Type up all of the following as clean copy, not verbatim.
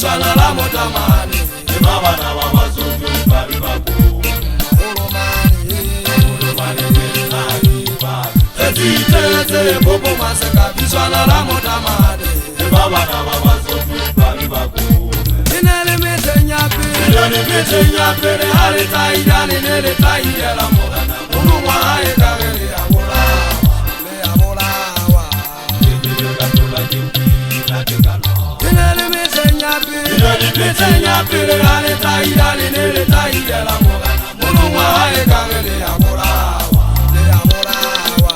Biswana la motamani Mabana babazutu babibaku Tete bobo maseka Biswana la motamani Mabana babazutu babibaku Inele mete nyapere Hale taidani nele taidela morana Munu wahae kagele ya mola Nyapere ale taidale nele taidela morana Munu wahae kagele ya morawa Le ya morawa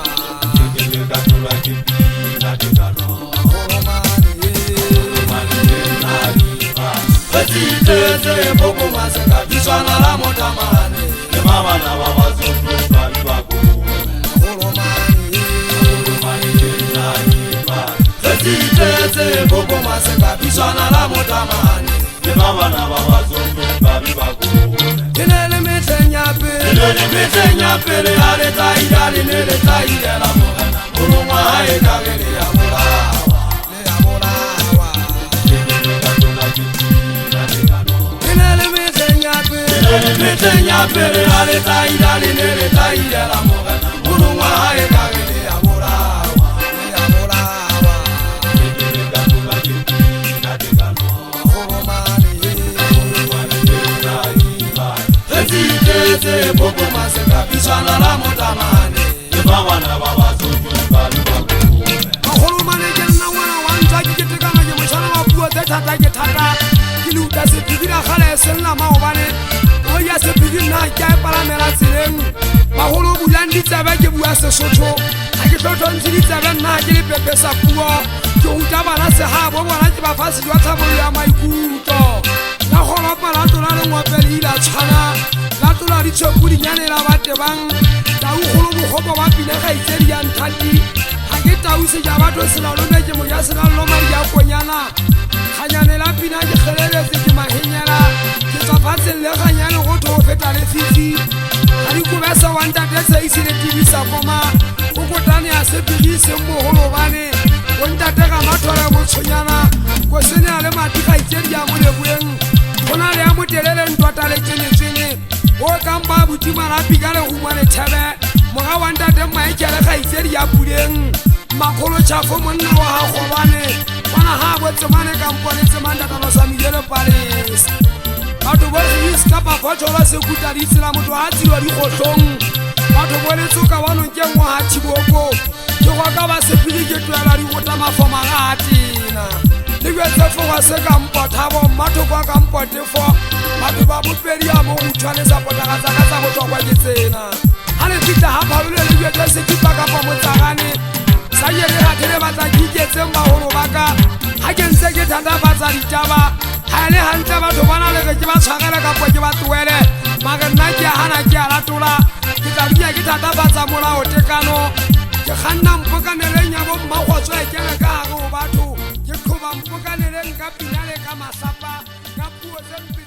Kekele katula kipina kekano Tete boko maseka Biswana la motamani Mama na baba zutu babibaku Tete boko maseka Biswana la motamani Mama na baba zutu babibaku Inele mete nyapere Ale taidale nele taidela morana Munu wahae kagele ya morawa Le ya morawa Kekele katula kipina kekano Inele mete nyapere Ale taidale nele taidela morana Munu wahae kagele ya morawa Le ya morawa Kekele katula kipina kekano Tete bobo maseka Biswana la motamani Mabana babazutu babibaku Maholo manegel na wana wanja Kikiteka na jemushana wapuwa Teta kitaka Kiluta sepigina khale selna maobane Oya sepigina Kaya paramela sileng Maholo bulandi Tebe kebuwa se soto Akitoto nzili Tebe na Kili pepe sa puwa Kyohuta bana se habo Wana jiba fasi Jwa tabo ya maikuto La kholo pala Tola lungwa peli ila chana La tola di chokuri nyane la bate bang Tau kholo mukhobo wapine Khaiteri ya ntati Hake tau se jabato sila Lone jemo ya sila lomari ya konyana Khanyane la pina Khelele se jima henyala Kisapatse le khanyane Goto feta le fifi Hari kubesa wanta Tese isi le tibisa koma Ukotani ya sepiri se mboholo bane Wanta teka matore mchonyana Kwesene ale mati Khaiteri ya mule buen Kona le amutelele Ntwata le chene Oka mbabu tima la pigale humane tebe Mga wanda dema ikele Khaiteri ya puleng Makolo chafo mwana wa hakhobane Wana habo tsemane kampone tsemanda kalosa miyele paris Bato bori iskapa fochola sekuta Isla mutu hati wali khoshong Bato bori tsuka wano njengwa hachi boko Yokwa kaba sepili getu ya lari wota mafoma hatina Ligwe sefo wa seka mpotabo Mato kwa kampotefo Mato babu peri ya mo uchwane zapota Kazakaza moto kwa jisena Hane sita hapa ule ligwe tese kipa kapa mutagane Sayele hatele bata kike semba horo baka Hagen seke tanda bata litaba Hale hante bato wana lege jiba chagele kapo jiba tuwele Magen nakia hana kia latula Kitabia kitanda bata mula otekano Kikhanda mpoka nele nyabo makhwaso ekele kahago batu Kikuba mpoka nele nkapinale kama sapa Kapuo zembe